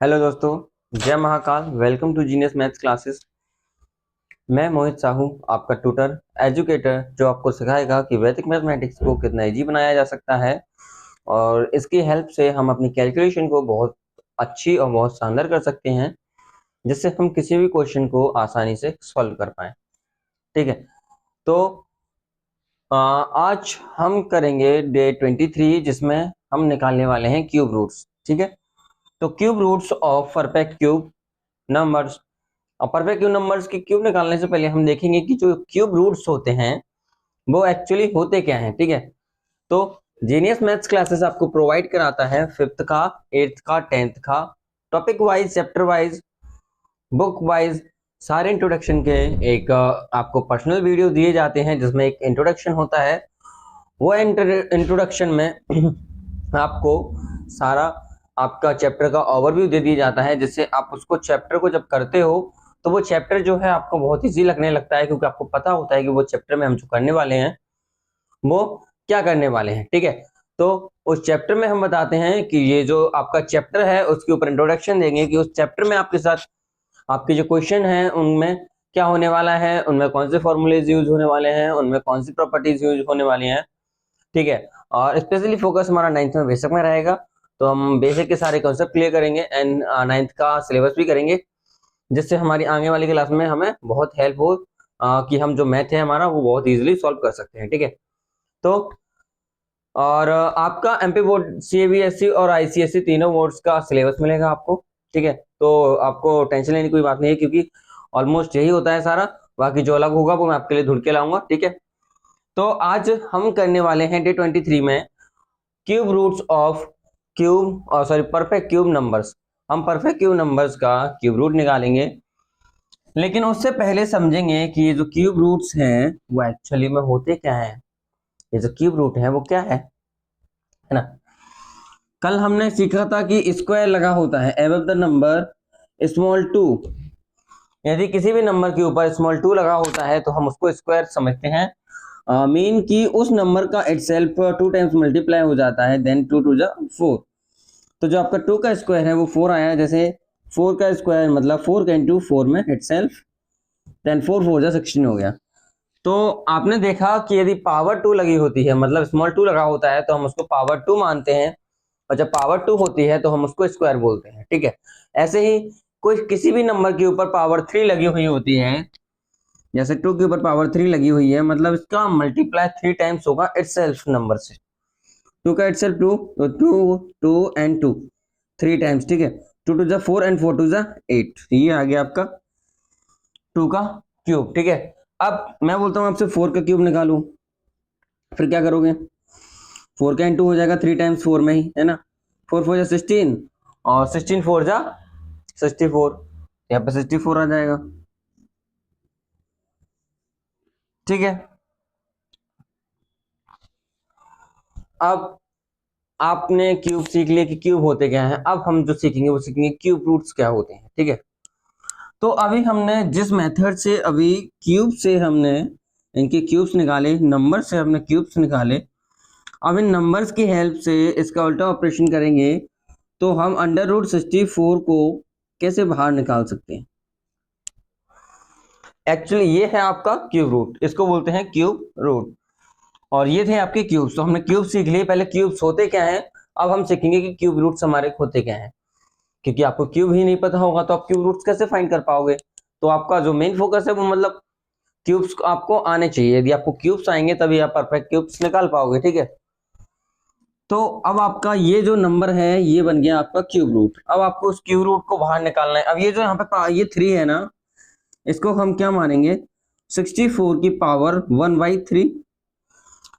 Hello दोस्तों, जय Mahakal. Welcome to genius maths classes. मैं मोहित साहू, आपका ट्यूटर एजुकेटर, जो आपको सिखाएगा कि वैदिक मैथमेटिक्स को कितना इजी बनाया जा सकता है और इसकी हेल्प से हम अपनी कैलकुलेशन को बहुत अच्छी और बहुत शानदार कर सकते हैं, जिससे हम किसी भी क्वेश्चन को आसानी से सॉल्व कर पाए। ठीक है, तो आज हम करेंगे डे 23, जिसमें हम निकालने वाले हैं क्यूब रूट्स। ठीक है, तो cube roots of perfect cube numbers. और परफेक्ट क्यूब नंबर्स की क्यूब निकालने से पहले हम देखेंगे कि जो क्यूब रूट्स होते हैं वो एक्चुअली होते क्या हैं। ठीक है, तो जीनियस मैथ्स क्लासेस आपको प्रोवाइड कराता है 5th का, 8th का, 10th का, topic wise, chapter wise, book wise सारे इंट्रोडक्शन के एक आपको पर्सनल वीडियो दिए जाते हैं, जिसमें एक इंट्रोडक्शन होता है। वो इंट्रोडक्शन में आपको सारा आपका चैप्टर का ओवरव्यू दे दिया जाता है, जिससे आप उसको चैप्टर को जब करते हो तो वो चैप्टर जो है आपको बहुत इजी लगने लगता है, क्योंकि आपको पता होता है कि वो चैप्टर में हम जो करने वाले हैं वो क्या करने वाले हैं। ठीक है, तो उस चैप्टर में हम बताते हैं कि ये जो आपका चैप्टर है उसके ऊपर इंट्रोडक्शन देंगे कि उस चैप्टर में आपके साथ आपके जो क्वेश्चन हैं उनमें क्या होने वाला है, उनमें कौन से फॉर्मूलेज यूज होने वाले हैं, उनमें कौन सी प्रॉपर्टीज यूज होने वाली हैं। ठीक है, और स्पेशली फोकस हमारा 9th में बेसिक में रहेगा, तो हम बेसिक के सारे कॉन्सेप्ट क्लियर करेंगे एंड 9th का सिलेबस भी करेंगे, जिससे हमारी आगे वाली क्लास में हमें बहुत हेल्प हो कि हम जो मैथ है हमारा वो बहुत इजीली सॉल्व कर सकते हैं। ठीक है, तो और आपका एमपी बोर्ड, सीबीएसई और आईसीएसई तीनों बोर्ड्स का सिलेबस मिलेगा आपको। ठीक है, तो आपको टेंशन लेने की कोई बात नहीं है, क्योंकि ऑलमोस्ट यही होता है सारा। बाकी जो अलग होगा वो मैं आपके लिए ढूंढ के लाऊंगा। ठीक है, तो आज हम करने वाले हैं डे 23 में क्यूब रूट्स ऑफ क्यूब और सॉरी परफेक्ट क्यूब नंबर्स। हम परफेक्ट क्यूब नंबर्स का क्यूब रूट निकालेंगे, लेकिन उससे पहले समझेंगे कि ये जो क्यूब रूट्स हैं वो एक्चुअली में होते क्या हैं। ये जो क्यूब रूट है वो क्या है ना। कल हमने सीखा था कि स्क्वायर लगा होता है above the number small two. यदि किसी भी नंबर के ऊपर स्मॉल टू लगा होता है तो हम उसको स्क्वायर समझते हैं। मीन कि उस नंबर का इटसेल्फ 2 टाइम्स मल्टीप्लाई हो जाता है, देन 2 टू द 4। तो जो आपका 2 का स्क्वायर है वो 4 आया, जैसे 4 का स्क्वायर मतलब 4 का इंटू 4 में इटसेल्फ, देन 4 4 जा 16 हो गया। तो आपने देखा कि यदि पावर 2 लगी होती है, मतलब स्मॉल 2 लगा होता है, तो हम उसको पावर 2 मानते हैं, और जब पावर 2 होती है तो हम उसको स्क्वायर बोलते हैं। ठीक है, ऐसे ही कोई किसी भी नंबर के ऊपर पावर 3 लगी हुई होती है, जैसे 2 के ऊपर पावर 3 लगी हुई है, मतलब इसका मल्टीप्लाई 3 टाइम्स होगा इटसेल्फ नंबर से। 2 का इटसेल्फ 2, तो 2 2 एंड 2 3 टाइम्स। ठीक है, 2 टू जा 4 एंड 4 टू जा 8, ये आ गया आपका 2 का क्यूब। ठीक है, अब मैं बोलता हूं आपसे 4 का क्यूब निकालू, फिर क्या करोगे? 4 का इंटू हो जाएगा 3 टाइम्स 4 में ही, है ना। 4 4 जा 16 और 16 4 जा 64, यहाँ पे 64 आ जाएगा। ठीक है, अब आपने क्यूब सीख लिया कि क्यूब होते क्या हैं। अब हम जो सीखेंगे वो सीखेंगे क्यूब रूट्स क्या होते हैं। ठीक है, तो अभी हमने जिस मेथड से अभी क्यूब से हमने इनके क्यूब्स निकाले, नंबर से हमने क्यूब्स निकाले, अब इन नंबर्स की हेल्प से इसका उल्टा ऑपरेशन करेंगे तो हम अंडर रूट 64 को कैसे बाहर निकाल सकते हैं। एक्चुअली ये है आपका क्यूब रूट, इसको बोलते हैं क्यूब रूट। और ये थे आपके क्यूब्स। तो हमने क्यूब सीख लिए, पहले क्यूब्स होते क्या हैं, अब हम सीखेंगे कि क्यूब रूट्स हमारे होते क्या हैं। क्योंकि आपको क्यूब ही नहीं पता होगा तो आप क्यूब रूट्स कैसे फाइंड कर पाओगे। तो आपका जो मेन फोकस है वो मतलब क्यूब्स आपको आने चाहिए। यदि आपको क्यूब्स आएंगे तभी आप परफेक्ट क्यूब्स निकाल पाओगे। ठीक है, तो अब आपका ये जो नंबर है ये बन गया आपका क्यूब रूट। अब आपको उस क्यूब रूट को बाहर निकालना है। अब ये जो यहाँ पे ये 3 है ना, इसको हम क्या मानेंगे? 64 की पावर 1/3।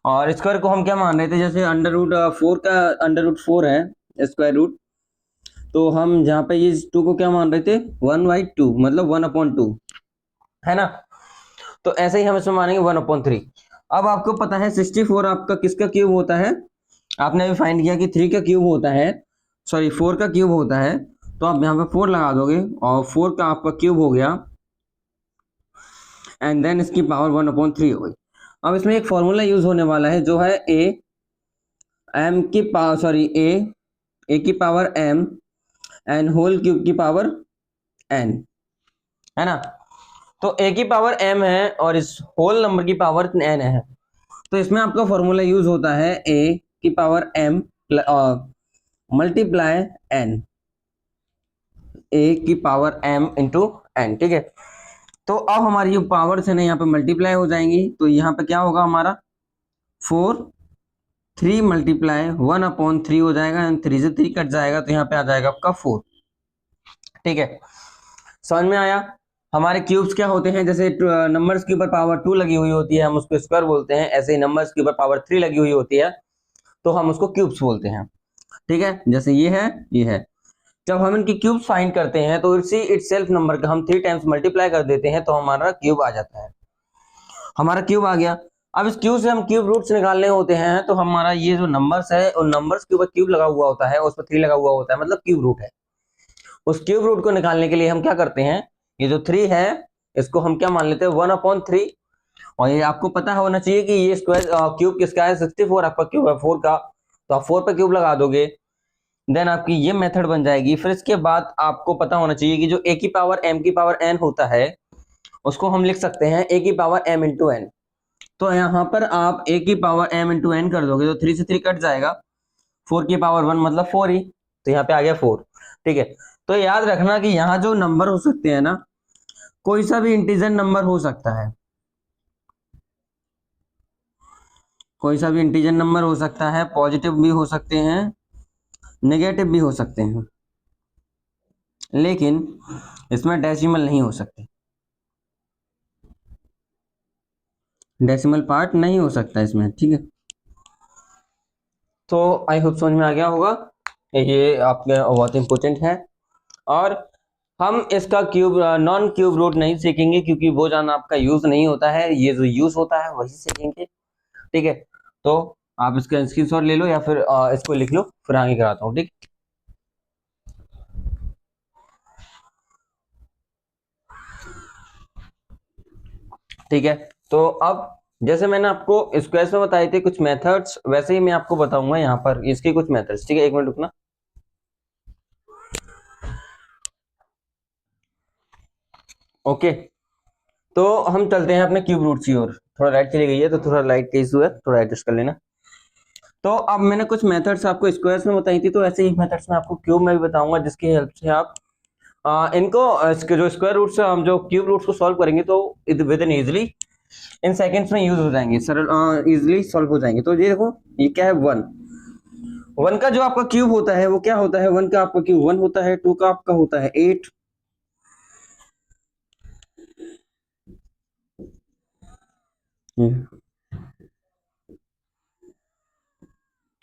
और स्क्वायर को हम क्या मान रहे थे? जैसे अंडर रूट 4 का अंडर रूट 4 है स्क्वायर रूट, तो हम जहाँ पे ये 2 को क्या मान रहे थे? 1/2, मतलब 1/2, है ना। तो ऐसे ही हम इसमें मानेंगे 1/3। अब आपको पता है 64 आपका किसका क्यूब होता है? आपने अभी फाइंड किया कि 3 का क्यूब होता है, सॉरी 4 का क्यूब होता है। तो आप यहाँ पे 4 लगा दोगे और 4 का आपका क्यूब हो गया, एंड देन इसकी पावर 1/3 हो गई। अब इसमें एक फॉर्मूला यूज होने वाला है जो है ए की power m n whole cube की पावर एन, है ना। तो ए की पावर m है और इस होल नंबर की पावर n है, तो इसमें आपका फॉर्मूला यूज होता है a की power m multiply n, a की पावर m इंटू n, ठीक है। तो अब हमारी जो पावर्स है ना यहाँ पे मल्टीप्लाई हो जाएंगी, तो यहाँ पे क्या होगा हमारा 4 3 मल्टीप्लाई 1/3 हो जाएगा, 3 से 3 कट जाएगा, तो यहाँ पे आ जाएगा आपका 4, ठीक है। समझ में आया। हमारे क्यूब्स क्या होते हैं, जैसे नंबर्स के ऊपर पावर 2 लगी हुई होती है हम उसको स्क्वायर बोलते हैं, ऐसे ही नंबर्स के ऊपर पावर 3 लगी हुई होती है तो हम उसको क्यूब्स बोलते हैं, ठीक है। जैसे ये है, ये है, जब हम इनकी क्यूब फाइंड करते हैं तो इसी इटसेल्फ नंबर का हम 3 टाइम्स मल्टीप्लाई कर देते हैं तो हमारा क्यूब आ जाता है, हमारा क्यूब आ गया। अब इस क्यूब से हम क्यूब रूट्स निकालने होते हैं, तो हमारा ये जो नंबर्स है उन नंबर्स के ऊपर क्यूब लगा हुआ होता है, उस पर 3 लगा हुआ होता है, मतलब क्यूब रूट है। उस क्यूब रूट को निकालने के लिए हम क्या करते हैं, ये जो 3 है इसको हम क्या मान लेते हैं 1/3, और ये आपको पता होना चाहिए कि ये स्क्वायर क्यूब किसका है, 64 आपका क्यूब है 4 का, तो आप 4 पे क्यूब लगा दोगे, देन आपकी ये मेथड बन जाएगी। फिर इसके बाद आपको पता होना चाहिए कि जो a की पावर m की पावर n होता है उसको हम लिख सकते हैं a की पावर m इंटू n, तो यहाँ पर आप a की पावर m इंटू n कर दोगे तो 3 से 3 कट जाएगा, 4 की पावर 1 मतलब 4 ही, तो यहाँ पे आ गया 4, ठीक है। तो याद रखना कि यहाँ जो नंबर हो सकते हैं ना, कोई सा भी इंटीजर नंबर हो सकता है, कोई सा भी इंटीजर नंबर हो सकता है, पॉजिटिव भी हो सकते हैं, नेगेटिव भी हो सकते हैं, लेकिन इसमें डेसिमल नहीं हो सकते, डेसिमल पार्ट नहीं हो सकता इसमें, ठीक है। तो आई होप समझ में आ गया होगा, ये आपके बहुत इंपॉर्टेंट है। और हम इसका क्यूब नॉन क्यूब रूट नहीं सीखेंगे क्योंकि वो जाना आपका यूज नहीं होता है, ये जो यूज होता है वही सीखेंगे, ठीक है। तो आप इसका स्क्रीनशॉट ले लो या फिर इसको लिख लो, फिर आगे कराता हूँ, ठीक। ठीक है, तो अब जैसे मैंने आपको स्क्वायर्स में बताए थे कुछ मेथड्स, वैसे ही मैं आपको बताऊंगा यहाँ पर इसके कुछ मेथड्स, ठीक है। एक मिनट रुकना। ओके, तो हम चलते हैं अपने क्यूब रूट की ओर। थोड़ा लाइट चली गई है तो थोड़ा लाइट का इशू है, थोड़ा एडजस्ट कर लेना। तो अब मैंने कुछ मेथड्स आपको स्क्वायर्स में बताई थी, तो ऐसे ही मेथड्स में आपको क्यूब में भी बताऊंगा, जिसकी हेल्प से आप इसके जो स्क्वायर रूट्स हम जो क्यूब रूट्स को सॉल्व करेंगे तो with in easily in seconds में यूज हो जाएंगे, सरल इजिली सॉल्व हो जाएंगे। तो ये देखो, ये क्या है 1, 1 का जो आपका क्यूब होता है वो क्या होता है, 1 का आपका क्यूब 1 होता है, 2 का आपका होता है 8,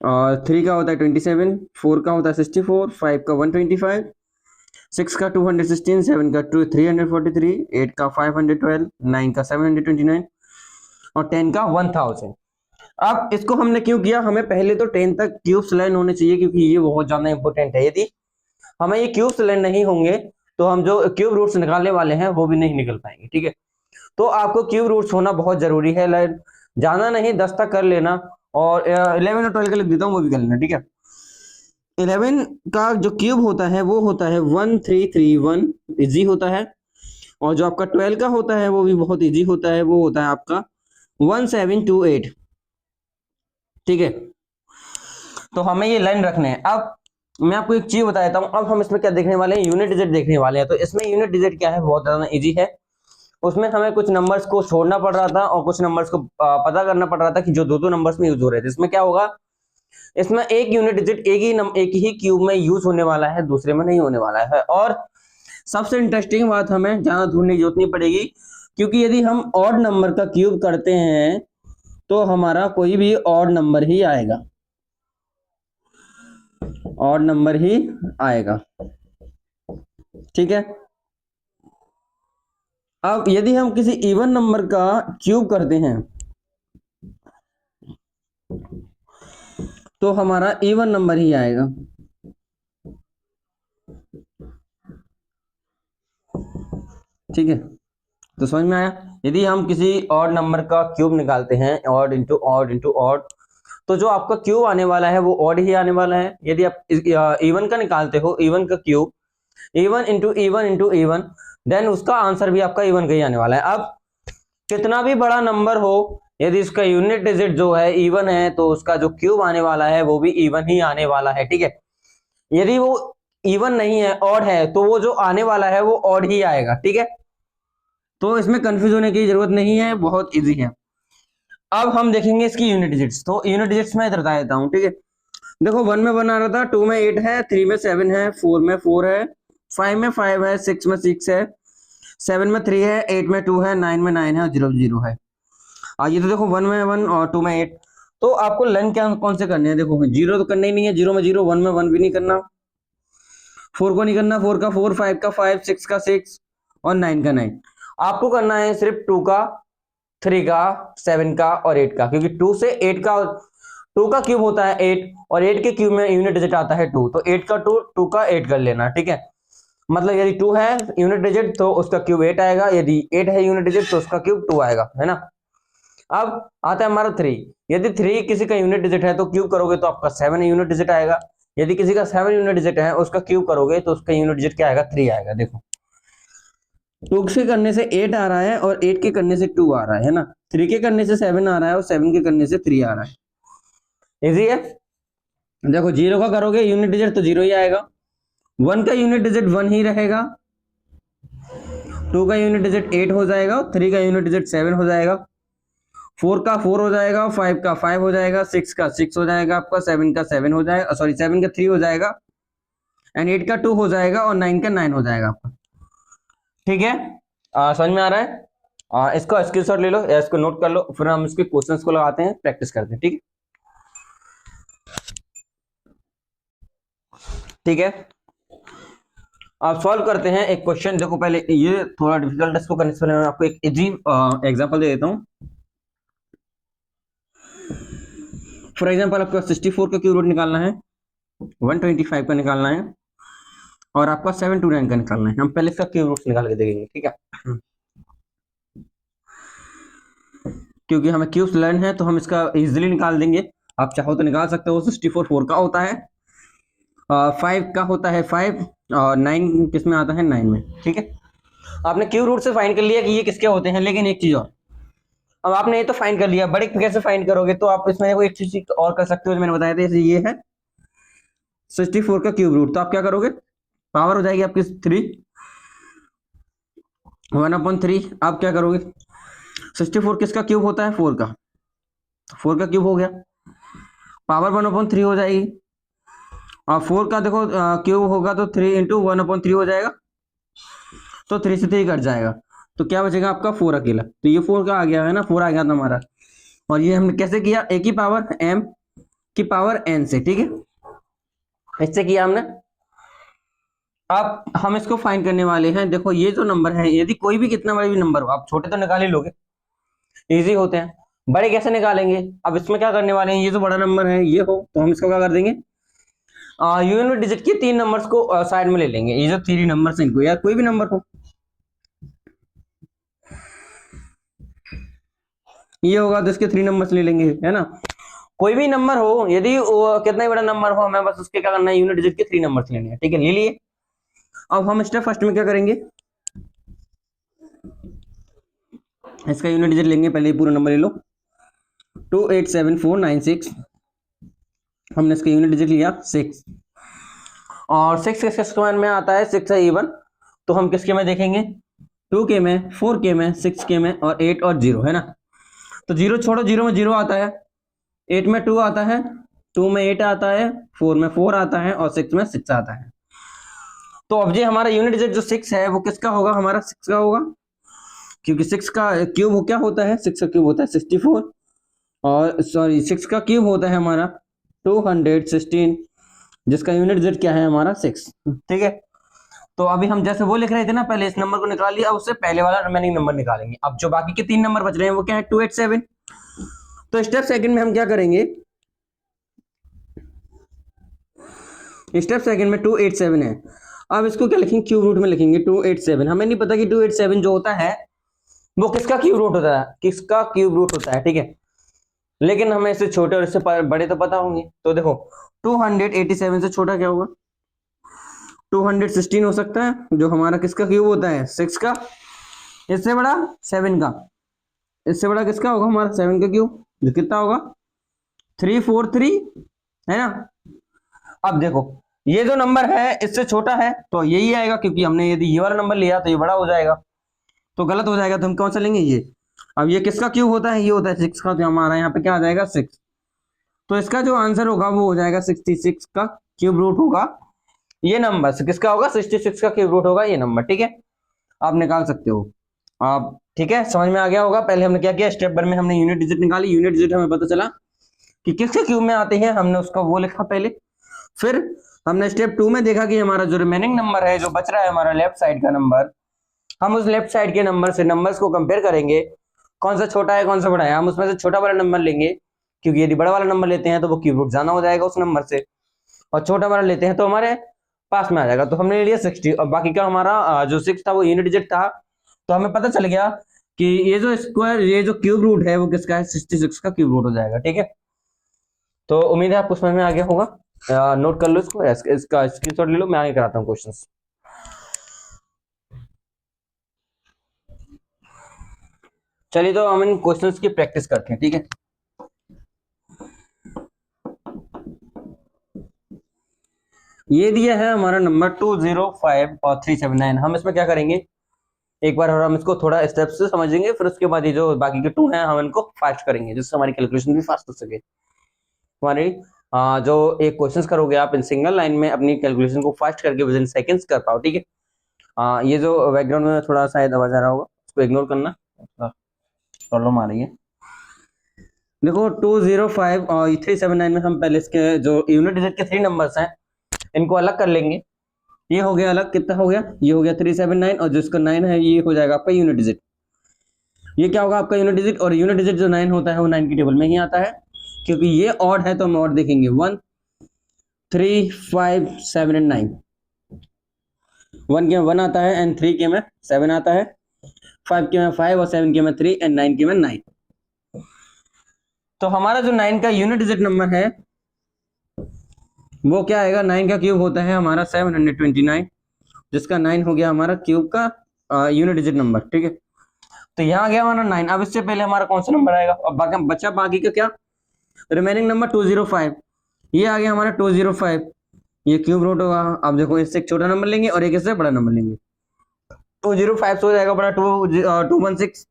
और 3 का होता है 27, 4 का होता है 64, 5 का 125, 6 का 216, 7 का 343, 8 का 512, 9 का 729 और 10 का 1000। अब इसको हमने क्यों किया, हमें पहले तो 10 तक क्यूब्स लाइन होने चाहिए क्योंकि ये बहुत ज्यादा इंपॉर्टेंट है। यदि हमें ये क्यूब्स लाइन नहीं होंगे तो हम जो क्यूब रूट्स निकालने वाले हैं वो भी नहीं निकल पाएंगे, ठीक है। तो आपको क्यूब रूट्स होना बहुत जरूरी है, लाइन जाना नहीं 10 तक कर लेना, और 11 और 12 का लिख देता हूँ वो भी कर लेना, ठीक है। 11 का जो क्यूब होता है वो होता है 1331, इजी होता है, और जो आपका 12 का होता है वो भी बहुत इजी होता है, वो होता है आपका 1728, ठीक है। तो हमें ये लाइन रखने हैं। अब मैं आपको एक चीज बता देता हूं, अब हम इसमें क्या देखने वाले हैं, यूनिट डिजिट देखने वाले हैं। तो इसमें यूनिट डिजिट क्या है, बहुत ज्यादा इजी है। उसमें हमें कुछ नंबर्स को छोड़ना पड़ रहा था और कुछ नंबर्स को पता करना पड़ रहा था कि जो दो दो नंबर्स में यूज हो रहे थे। इसमें क्या होगा, इसमें एक यूनिट डिजिट एक ही क्यूब में यूज होने वाला है, दूसरे में नहीं होने वाला है। और सबसे इंटरेस्टिंग बात, हमें ज्यादा ढूंढने की जरूरत नहीं पड़ेगी, क्योंकि यदि हम ऑड नंबर का क्यूब करते हैं तो हमारा कोई भी ऑड नंबर ही आएगा, ऑड नंबर ही आएगा, ठीक है। अब यदि हम किसी इवन नंबर का क्यूब करते हैं तो हमारा इवन नंबर ही आएगा, ठीक है। तो समझ में आया, यदि हम किसी ऑड नंबर का क्यूब निकालते हैं, odd into odd into odd, तो जो आपका क्यूब आने वाला है वो ऑड ही आने वाला है। यदि आप इवन का निकालते हो, इवन का cube, even into even into even, then उसका आंसर भी आपका इवन का ही आने वाला है। अब कितना भी बड़ा नंबर हो, यदि इसका यूनिट डिजिट जो है इवन है तो उसका जो क्यूब आने वाला है वो भी इवन ही आने वाला है, ठीक है। यदि वो इवन नहीं है, ऑड है, तो वो जो आने वाला है वो ऑड ही आएगा, ठीक है। तो इसमें कंफ्यूज होने की जरूरत नहीं है, बहुत इजी है। अब हम देखेंगे इसकी यूनिट डिजिट्स। तो यूनिट डिजिट्स में बता देता हूं, ठीक है। देखो 1 में 1 आ रहा था, 2 में 8 है, 3 में 7 है, 4 में 4 है, 5 में 5 है, 6 में 6 है, 7 में 3 है, 8 में 2 है, 9 में 9 है और 0 में 0 है। ये तो देखो 1 में 1 और 2 में 8। तो आपको लन क्या कौन से करने हैं? देखो 0 तो करना ही नहीं है, 0 में 0, 1 में 1 भी नहीं करना, 4 को नहीं करना, 4 का 4, 5 का 5, 6 का 6 और 9 का 9। आपको करना है सिर्फ 2 का, 3 का, 7 का और 8 का, क्योंकि 2 से 8 का, 2 का क्यूब होता है 8 और 8 के क्यूब में यूनिट डिजिट आता है 2, तो 8 का 2, 2 का 8 कर लेना, ठीक है। मतलब यदि 2 है यूनिट डिजिट तो उसका क्यूब 8 आएगा, यदि 8 है यूनिट डिजिट तो उसका क्यूब 2 आएगा, है ना। अब आता है हमारा 3। यदि 3 किसी का यूनिट डिजिट है तो क्यूब करोगे तो आपका 7 यूनिट डिजिट आएगा। यदि किसी का 7 यूनिट डिजिट है उसका क्यूब करोगे तो उसका यूनिट डिजिट क्या आएगा? 3 आएगा। देखो 2 के करने से 8 आ रहा है और 8 के करने से 2 आ रहा है ना। 3 के करने से 7 आ रहा है और 7 के करने से 3 आ रहा है। इजी है। देखो 0 का करोगे यूनिट डिजिट तो 0 ही आएगा, 1 का यूनिट डिजिट 1 ही रहेगा, 2 का यूनिट डिजिट 8 हो जाएगा, 3 का यूनिट डिजिट 7 हो जाएगा, 4 का 4 हो जाएगा, 5 का 5 हो जाएगा, 6 का 6 हो जाएगा आपका, 7 का 7 हो जाएगा, सॉरी 7 का 3 हो जाएगा एंड 8 का 2 हो जाएगा और 9 का 9 हो जाएगा आपका, ठीक है। समझ में आ रहा है? इसको स्क्रीनशॉट ले लो या इसको नोट कर लो, फिर हम इसके क्वेश्चंस को लगाते हैं, प्रैक्टिस करते हैं, ठीक है। ठीक है, आप सॉल्व करते हैं एक क्वेश्चन। देखो पहले ये थोड़ा डिफिकल्ट है, इसको करने से पहले मैं आपको एक इजी एग्जांपल दे देता हूँ। फॉर एग्जांपल आपको 64 का क्यूब रूट निकालना है, 125 का निकालना है और आपका 729 का निकालना है। हम पहले इसका क्यूब रूट निकाल के देखेंगे, ठीक है। क्योंकि हमें क्यूब्स लर्न है तो हम इसका इजीली निकाल देंगे। आप चाहो तो निकाल सकते हो। 64 4 का होता है, 5 का होता है 5 और 9 किस में आता है? 9 में, ठीक है। आपने क्यूब रूट से फाइंड कर लिया कि ये किसके होते हैं, लेकिन एक चीज और, अब आपने ये तो फाइंड कर लिया, बड़े कैसे फाइंड करोगे? तो आप इसमें एक चीज और कर सकते हो जो मैंने बताया था। जैसे ये है 64 का क्यूब रूट, तो आप क्या करोगे? पावर हो जाएगी आपकी 3, 1/3। आप क्या करोगे? 64 किसका क्यूब होता है? 4 का, 4 का क्यूब हो गया, पावर 1/3 हो जाएगी। और 4 का देखो क्यूब होगा तो 3 इंटू 1/3 हो जाएगा, तो 3 से 3 कट जाएगा, तो क्या बचेगा आपका? 4 अकेला। तो ये 4 का आ गया है ना, 4 आ गया था हमारा। और ये हमने कैसे किया? a की पावर m की पावर n से, ठीक है, इससे किया हमने। अब हम इसको फाइंड करने वाले हैं। देखो ये जो नंबर है, यदि कोई भी कितना बड़ा भी नंबर हो, आप छोटे तो निकाल ही लोगे, इजी होते हैं, बड़े कैसे निकालेंगे? अब इसमें क्या करने वाले हैं, ये जो बड़ा नंबर है ये हो तो हम इसको क्या कर देंगे? यूनिट डिजिट के 3 नंबर्स को साइड में ले लेंगे। ये जो 3 नंबर्स हैं इनको, या कोई भी नंबर हो, ये होगा तो इसके 3 नंबर्स ले लेंगे, है ना। कोई भी नंबर हो, यदि कितना ही बड़ा नंबर हो, हमें बस उसके क्या करना है? यूनिट डिजिट के 3 नंबर्स लेने हैं, ठीक है, ले लिए। अब हम स्टेप फर्स्ट में क्या करेंगे? इसका यूनिट डिजिट लेंगे, पहले ही पूरा नंबर ले लो, 287496। हमने इसका यूनिट डिजिट लिया 6, और 6 किसके स्क्वायर में आता है? 6 है इवन, तो हम किसके में देखेंगे? 2 के में, 4 के में, 6 के में और 8 और 0, है ना। तो 0 छोड़ो, 0 में 0 आता है, 8 में 2 आता है, 2 में 8 आता है, 4 में 4 आता है और 6 में 6 आता है। तो अब जी हमारा यूनिट डिजिट जो 6 है वो किसका होगा? हमारा 6 का होगा, क्योंकि 6 का क्यूब क्या होता है? 6 का क्यूब होता है 64, और सॉरी 6 का क्यूब होता है हमारा 216, जिसका यूनिट डिजिट क्या है? हमारा 6, ठीक है। तो अभी हम जैसे वो लिख रहे थे ना, पहले इस नंबर को निकाल लिया, उससे पहले वाला रिमेनिंग नंबर निकालेंगे। अब जो बाकी के 3 नंबर बच रहे हैं वो क्या है? 287। तो स्टेप सेकंड में हम क्या करेंगे? स्टेप सेकंड में 287 है। अब इसको क्या लिखेंगे? क्यूब रूट में लिखेंगे 287। हमें नहीं पता कि 287 जो होता है वो किसका क्यूब रूट होता है, किसका क्यूब रूट होता है, ठीक है। लेकिन हमें इससे छोटे और इससे बड़े तो पता होंगे। तो देखो 287 से छोटा क्या होगा, 216 हो सकता है, जो हमारा किसका क्यूब होता है, 6 का। इससे बड़ा 7 का, इससे बड़ा किसका होगा, हमारा 7 का क्यूब, जो कितना होगा 343, है ना। अब देखो ये जो नंबर है इससे छोटा है तो यही आएगा, क्योंकि हमने यदि ये वाला नंबर लिया तो ये बड़ा हो जाएगा, तो गलत हो जाएगा, तो हम कौन सा लेंगे ये। अब ये किसका क्यूब होता है, ये होता है 6 का, तो हमारा यहाँ पे क्या आ जाएगा 6। तो इसका जो आंसर होगा वो हो जाएगा 66 का क्यूब रूट होगा ये नंबर, किसका होगा 66 का क्यूब रूट होगा ये नंबर, ठीक है। आप निकाल सकते हो आप, ठीक है, समझ में आ गया होगा। पहले हमने क्या किया, स्टेप 1 में हमने यूनिट डिजिट निकाली, यूनिट डिजिट हमें पता चला कि किसके क्यूब में आते हैं, हमने उसका वो लिखा पहले। फिर हमने स्टेप 2 में देखा कि हमारा जो रिमेनिंग नंबर है, जो बच रहा है हमारा लेफ्ट साइड का नंबर, हम उस लेफ्ट साइड के नंबर से नंबर्स को कंपेयर करेंगे, कौन सा छोटा है कौन सा बड़ा है, हम उसमें से छोटा वाला नंबर लेंगे, क्योंकि यदि बड़ा वाला नंबर लेते हैं तो वो क्यूब रूट जाना हो जाएगा उस नंबर से, और छोटा वाला लेते हैं तो हमारे पास में आ जाएगा। तो हमने ले लिया 60, और बाकी का हमारा जो 6 था वो यूनिट डिजिट था, तो हमें पता चल गया कि ये जो स्क्वायर, ये जो क्यूब रूट है वो किसका है, 66 का क्यूब रूट हो जाएगा, ठीक है। तो उम्मीद है आपको समझ में आ गया होगा। नोट कर लो इसको, इसका स्क्रीनशॉट ले लो, मैं आगे कराता हूँ क्वेश्चंस। चलिए तो हम इन क्वेश्चंस की प्रैक्टिस करते हैं, ठीक है। ये दिया है हमारा नंबर 205 और 379। हम इसमें क्या करेंगे, एक बार और हम इसको थोड़ा स्टेप से समझेंगे, फिर उसके बाद ये जो बाकी के 2 हैं हम इनको फास्ट करेंगे, जिससे हमारी कैलकुलेशन भी फास्ट हो सके। हमारी जो एक क्वेश्चंस करोगे आप इन सिंगल लाइन में, अपनी कैलकुलेशन को फास्ट करके विद इन सेकंड्स कर पाओ, ठीक है। ये जो बैकग्राउंड में थोड़ा शायद आवाज आ रहा होगा, उसको इग्नोर करना, प्रॉब्लम आ रही है। देखो 205 और 379 में हम पहले इसके जो यूनिट डिजिट के 3 नंबर्स हैं इनको अलग कर लेंगे। ये हो गया अलग, कितना हो गया, ये हो गया 379, और जिसका 9 है ये हो जाएगा आपका यूनिट डिजिट। ये क्या होगा आपका यूनिट डिजिट, और यूनिट डिजिट जो 9 होता है वो 9 की टेबल में ही आता है, क्योंकि ये ऑड है तो हम ऑड देखेंगे, 1 3 5 7 एंड 9। 1 के में 1 आता है एंड 3 के में 7 आता है, 5 के में 5 और 7 के में 3 एंड 9 के में 9। तो हमारा जो 9 का यूनिट डिजिट नंबर है वो क्या आएगा, 9 का क्यूब होता है हमारा 729, जिसका 9 हो गया हमारा क्यूब का यूनिट डिजिट नंबर, ठीक है। तो यहाँ आ गया हमारा 9। अब इससे पहले हमारा कौन सा नंबर आएगा, और बाकी बचा बाकी का क्या, रिमेनिंग नंबर 205। ये आ गया हमारा 205, ये क्यूब रूट होगा। अब देखो इससे एक छोटा नंबर लेंगे और एक इससे बड़ा नंबर लेंगे, 205 से हो जाएगा बड़ा 216,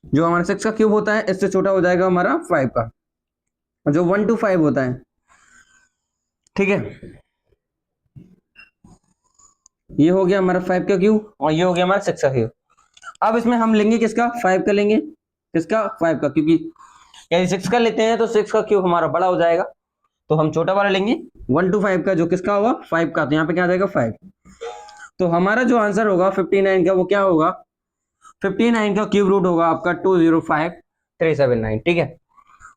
जो हमारा 6 का क्यूब होता है, इससे छोटा हो जाएगा हमारा 5 का, जो 125 होता है, ठीक है। ये हो गया हमारा 5 का क्यूब और ये हो गया हमारा 6 का क्यूब। अब इसमें हम लेंगे किसका, 5 का लेंगे, किसका 5 का, क्योंकि यदि 6 का लेते हैं तो 6 का क्यूब हमारा बड़ा हो जाएगा, तो हम छोटा वाला लेंगे 125 का, जो किसका होगा 5 का, तो यहाँ पे क्या आ जाएगा 5। तो हमारा जो आंसर होगा 59 का वो क्या होगा, 59 का क्यूब रूट होगा आपका 205379, ठीक है।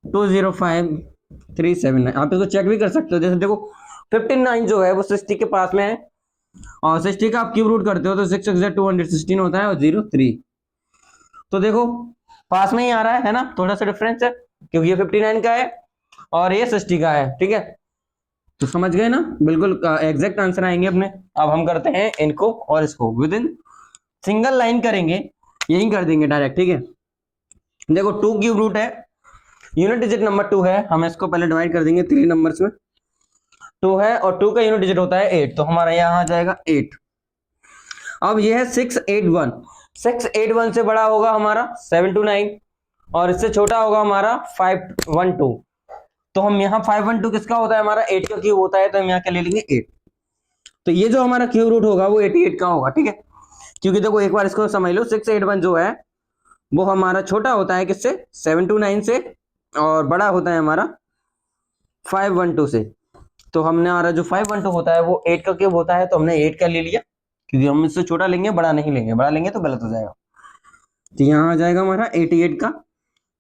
205379 आप इसको चेक भी कर सकते हो, जैसे देखो 59 जो है वो 60 के पास में है, और 60 का आप क्यूब रूट करते हो तो 6 216 होता है, और 03। तो देखो पास में ही आ रहा है ना, थोड़ा सा डिफरेंस है, क्योंकि ये 59 का है और ये 60 का है, ठीक है। तो समझ गए ना, बिल्कुल एग्जैक्ट आंसर आएंगे अपने। अब हम करते हैं इनको और इसको विद इन सिंगल लाइन करेंगे, यही कर देंगे डायरेक्ट, ठीक है। देखो 2 क्यूब रूट है, यूनिट डिजिट नंबर 2 है, हम इसको पहले डिवाइड कर देंगे 3 नंबर्स में। 2 है और 2 का यूनिट डिजिट होता है 8, तो हमारा यहाँ आ जाएगा 8। अब ये है 681, 681 से बड़ा होगा हमारा 729, और इससे छोटा होगा हमारा 512। तो हम यहाँ 512 किसका होता है, हमारा 8 का क्यूब होता है, तो हम यहाँ क्या ले लेंगे 8। तो ये जो हमारा क्यूब रूट होगा वो 88 का होगा, ठीक है। क्योंकि देखो एक बार इसको समझ लो, 681 जो है वो हमारा छोटा होता है किससे, 729 से, और बड़ा होता है हमारा 512 से। तो हमने हमारा जो 512 होता है वो 8 का क्यूब होता है, तो हमने 8 का ले लिया, क्योंकि हम इससे छोटा लेंगे बड़ा नहीं लेंगे, बड़ा लेंगे तो गलत हो जाएगा। तो यहाँ आ जाएगा हमारा 88 का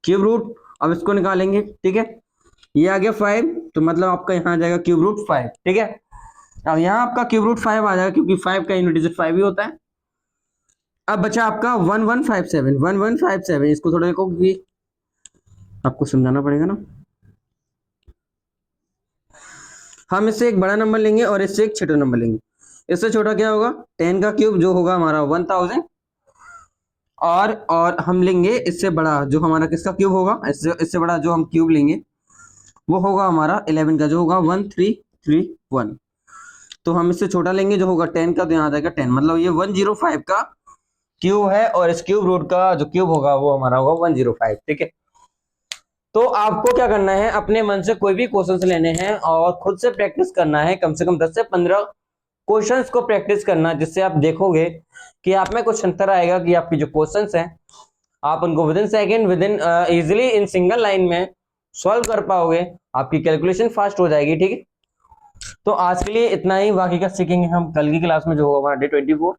क्यूब रूट। अब इसको निकालेंगे, ठीक है। ये आ गया 5, तो मतलब आपका यहाँ आ जाएगा क्यूब रूट 5, ठीक है। अब यहाँ आपका क्यूब रूट 5 आ जाएगा, क्योंकि 5 का यूनिट डिजिट 5 ही होता है। अब बचा आपका 1157, 1157, इसको थोड़ा देखो, आपको समझाना पड़ेगा ना। हम इससे एक बड़ा नंबर लेंगे और इससे एक छोटा नंबर लेंगे। इससे छोटा क्या होगा, 10 का क्यूब जो होगा हमारा 1000, और हम लेंगे इससे बड़ा जो हमारा किसका क्यूब होगा, इससे बड़ा जो हम क्यूब लेंगे वो होगा हमारा 11 का, जो होगा 1331। तो हम इससे छोटा लेंगे जो होगा 10 का, तो यहाँ आ जाएगा 10, मतलब ये 105 का क्यूब है, और इस क्यूब रूट का जो क्यूब होगा वो हमारा होगा 105। ठीक है, तो आपको क्या करना है, अपने मन से कोई भी क्वेश्चंस लेने हैं और खुद से प्रैक्टिस करना है, कम से कम 10 से 15 क्वेश्चंस को प्रैक्टिस करना, जिससे आप देखोगे कि आप में कुछ अंतर आएगा कि आपकी जो क्वेश्चंस हैं आप उनको with in second, with in easily in single line में सॉल्व कर पाओगे, आपकी कैलकुलेशन फास्ट हो जाएगी। ठीक है, तो आज के लिए इतना ही, बाकी का सीखेंगे हम कल की क्लास में जो होगा हमारा डे 24।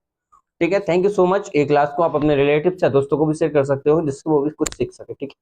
ठीक है, थैंक यू सो मच। एक क्लास को आप अपने रिलेटिव या दोस्तों को भी शेयर कर सकते हो जिससे वो भी कुछ सीख सके। ठीक है।